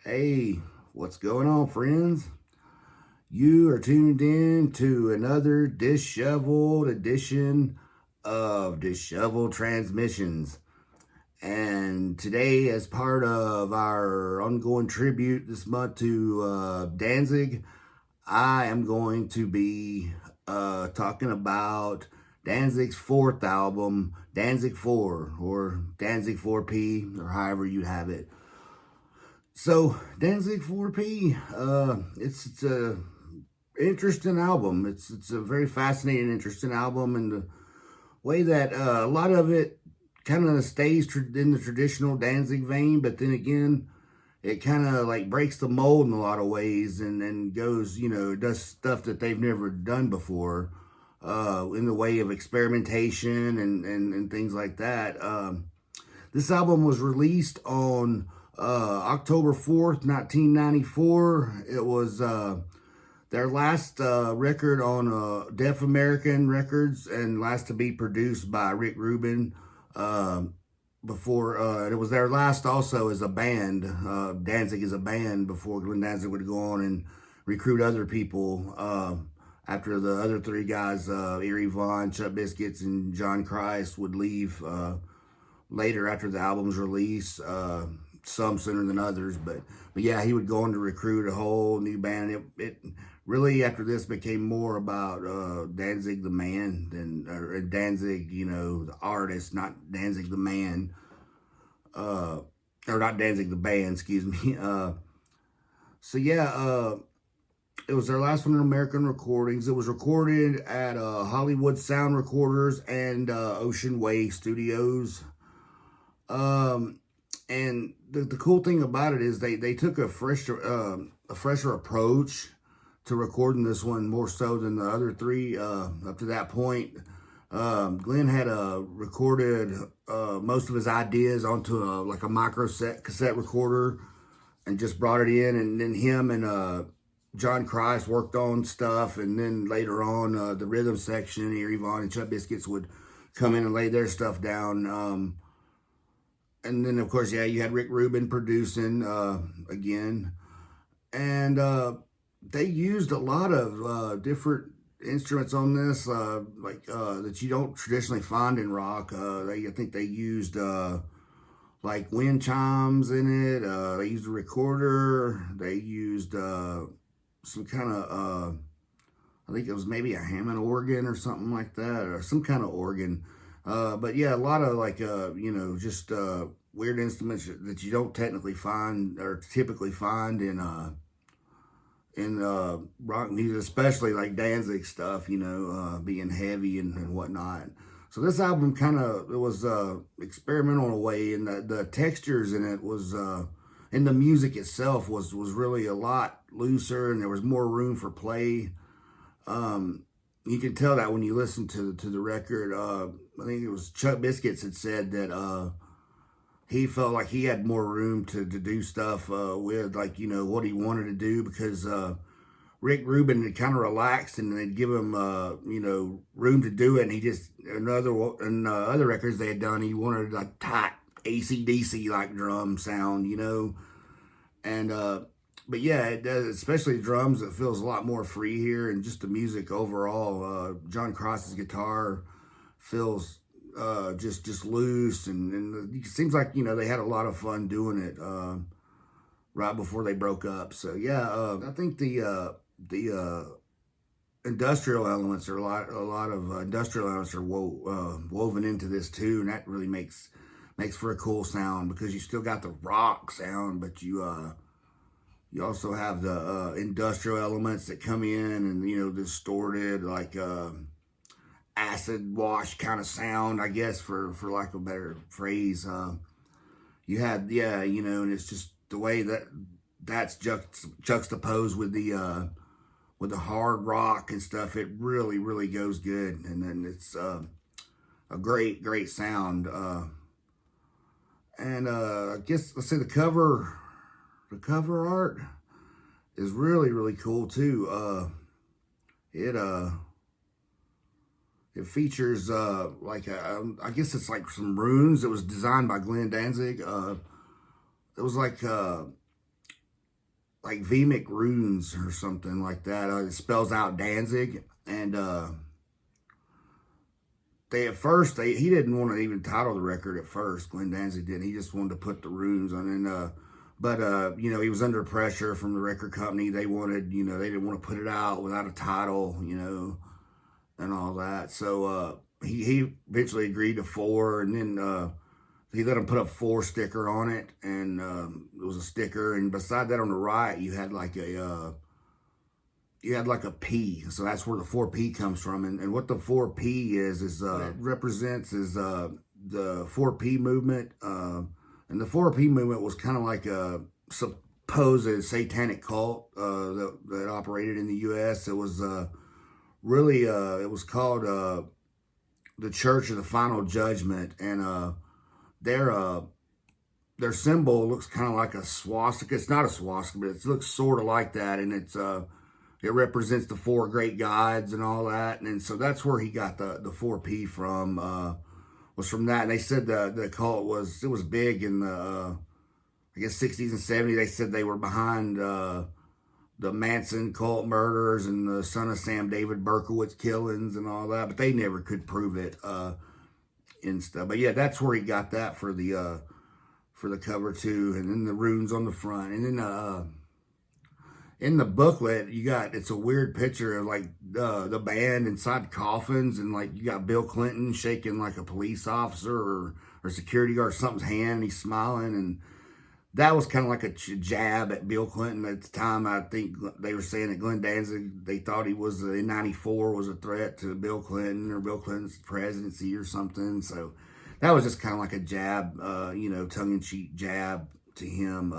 Hey, what's going on, friends? You are tuned in to another disheveled edition of Disheveled Transmissions. And today, as part of our ongoing tribute this month to Danzig, I am going to be talking about Danzig's fourth album, Danzig 4, or Danzig 4P, or however you have it. So Danzig 4P, it's a interesting album. It's a very fascinating, interesting album, and the way that a lot of it kind of stays in the traditional Danzig vein, but then again, it kind of like breaks the mold in a lot of ways, and then goes, does stuff that they've never done before, in the way of experimentation and things like that. This album was released on October 4th, 1994. It was their last record on Deaf American Records, and last to be produced by Rick Rubin. Before it was their last also as a band, Danzig as a band, before Glenn Danzig would go on and recruit other people after the other three guys, Erie Vaughn, Chuck Biscuits, and John Christ, would leave later after the album's release. Some sooner than others, but yeah, he would go on to recruit a whole new band. It really, after this, became more about Danzig the man than Danzig, the artist, not Danzig the man, or not Danzig the band, excuse me. So yeah, it was their last one in American recordings. It was recorded at Hollywood Sound Recorders and Ocean Way Studios. And the cool thing about it is they took a fresher approach to recording this one, more so than the other three up to that point. Glenn had recorded most of his ideas onto a micro cassette recorder and just brought it in, and then him and John Christ worked on stuff, and then later on the rhythm section, Erie Vaughn and Chuck Biscuits would come in and lay their stuff down. And then, of course, yeah, you had Rick Rubin producing again. And they used a lot of different instruments on this, that you don't traditionally find in rock. I think they used like wind chimes in it. They used a recorder. They used some kind of, I think it was maybe a Hammond organ or something like that, or some kind of organ. But yeah, a lot of just weird instruments that you don't technically find or typically find in rock music, especially like Danzig stuff, being heavy and whatnot. So this album it was experimental in a way, and the textures in it was, and the music itself was really a lot looser, and there was more room for play. You can tell that when you listen to the record. I think it was Chuck Biscuits had said that he felt like he had more room to do stuff with, what he wanted to do, because Rick Rubin had kind of relaxed and they'd give him room to do it. And he just, in other records they had done, he wanted a tight AC/DC like drum sound, and but yeah, it does, especially drums. It feels a lot more free here, and just the music overall. John Cross's guitar feels just loose, and it seems like they had a lot of fun doing it right before they broke up. So yeah, I think the industrial elements are a lot of industrial elements are woven into this too, and that really makes for a cool sound, because you still got the rock sound, but you also have the industrial elements that come in and, distorted, like acid wash kind of sound, I guess, for lack of a better phrase. You had, yeah, and it's just the way that's juxtaposed with the hard rock and stuff. It really, really goes good. And then it's a great, great sound. And I guess, let's say the cover art is really, really cool too. It features I guess it's like some runes. It was designed by Glenn Danzig. It was like like Vemic runes or something like that. It spells out Danzig, and they at first he didn't want to even title the record at first. Glenn Danzig did. He just wanted to put the runes on, and but you know, he was under pressure from the record company. They wanted, you know, they didn't want to put it out without a title, you know, and all that. So he eventually agreed to 4, and then he let him put a 4 sticker on it, and it was a sticker. And beside that, on the right, you had like a P, so that's where the 4P comes from. And what the 4P is it represents is the 4P movement. And the 4P movement was kind of like a supposed satanic cult that operated in the U.S. It was really it was called the Church of the Final Judgment, and their symbol looks kind of like a swastika. It's not a swastika, but it looks sort of like that, and it represents the 4 great gods and all that. And so that's where he got the 4P from, was from that. And they said the cult was big in the, I guess, 60s and 70s. They said they were behind the Manson cult murders and the son of Sam David Berkowitz killings and all that, but they never could prove it and stuff. But yeah, that's where he got that for the cover too. And then the runes on the front. And then in the booklet, it's a weird picture of like the band inside coffins, and like you got Bill Clinton shaking like a police officer or security guard something's hand, and he's smiling. And that was kind of like a jab at Bill Clinton at the time. I think they were saying that Glenn Danzig, they thought he was in '94 was a threat to Bill Clinton or Bill Clinton's presidency or something. So that was just kind of like a jab, you know, tongue-in-cheek jab to him.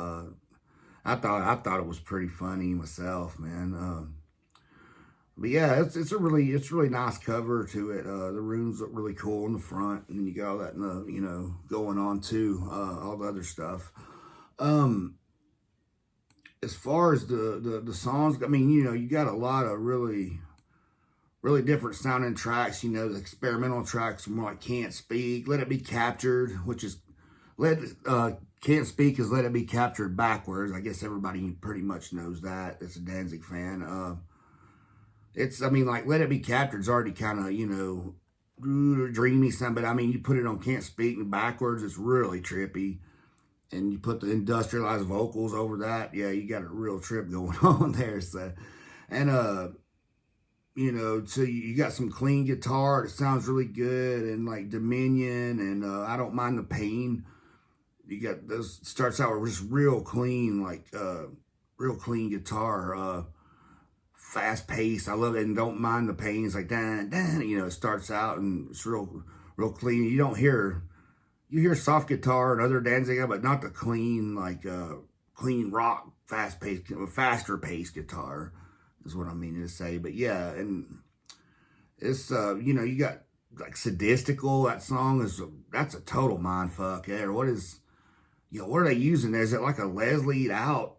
I thought it was pretty funny myself, man. But yeah, it's really nice cover to it. The runes look really cool in the front, and then you got all that, you know, going on too, all the other stuff. As far as the songs, I mean, you know, you got a lot of really different sounding tracks. You know, the experimental tracks are more like Can't Speak, Let It Be Captured, which is Can't Speak is Let It Be Captured backwards. I guess everybody pretty much knows that. That's a Danzig fan. I mean, like, Let It Be Captured is already kind of, you know, dreamy something, but I mean, you put it on Can't Speak and backwards, it's really trippy. And you put the industrialized vocals over that, yeah, you got a real trip going on there. So, and you know, so you got some clean guitar that sounds really good, and like Dominion, and I Don't Mind the Pain. You got those, starts out with just real clean, like real clean guitar, fast pace. I love it. And Don't Mind the Pain. It's like dan dan. You know, it starts out and it's real clean. You hear soft guitar and other Danzig, but not the clean, like clean rock, faster paced guitar is what I'm meaning to say. But yeah, and it's you know, you got like Sadistical. That song that's a total mind fuck there. What are they using there? Is it like a Leslie out?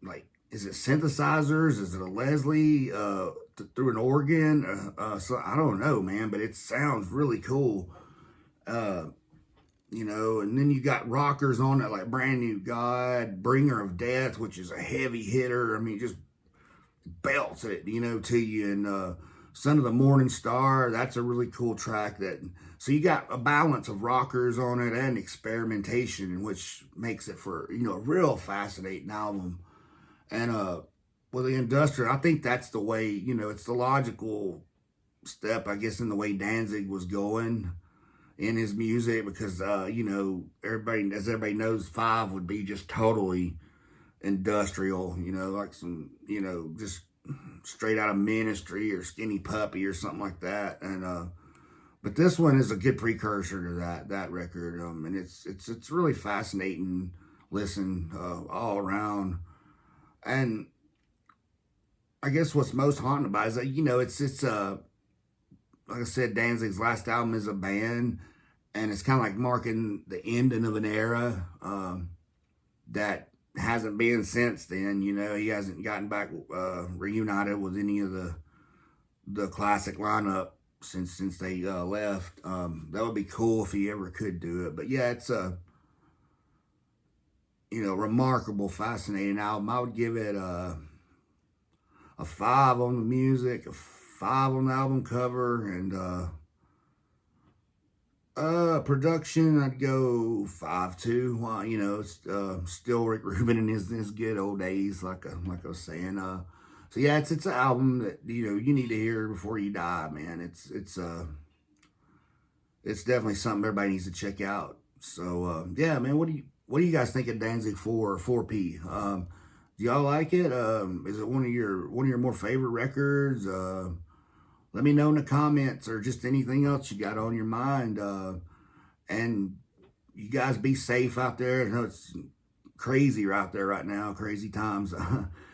Like, is it synthesizers? Is it a Leslie through an organ? So I don't know, man, but it sounds really cool. You know, and then you got rockers on it like Brand New God, Bringer of Death, which is a heavy hitter. I mean, just belts it, you know, to you. And Son of the Morning Star, that's a really cool track. So you got a balance of rockers on it and experimentation, which makes it for, you know, a real fascinating album. And with the industrial, I think that's the way, you know, it's the logical step, I guess, in the way Danzig was going in his music, because you know, everybody knows 5 would be just totally industrial, you know, like some, you know, just straight out of Ministry or Skinny Puppy or something like that. And but this one is a good precursor to that record, and it's really fascinating listen all around. And I guess what's most haunting about it is that, you know, it's like I said, Danzig's last album is a band, and it's kind of like marking the ending of an era that hasn't been since then. You know, he hasn't gotten back reunited with any of the classic lineup since they left. That would be cool if he ever could do it. But yeah, it's remarkable, fascinating album. I would give it a 5 on the music, a 5 on the album cover, and production, I'd go 5.2. Well, it's still Rick Rubin in his good old days, like I was saying. So yeah, it's an album that you need to hear before you die, man. It's definitely something everybody needs to check out. So yeah, man, what do you guys think of Danzig 4 or 4P? Do y'all like it? Is it one of your more favorite records? Let me know in the comments, or just anything else you got on your mind. And you guys be safe out there. I know it's crazy out there right now, crazy times.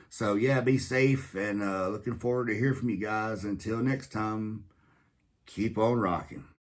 So yeah, be safe, and looking forward to hear from you guys. Until next time, keep on rocking.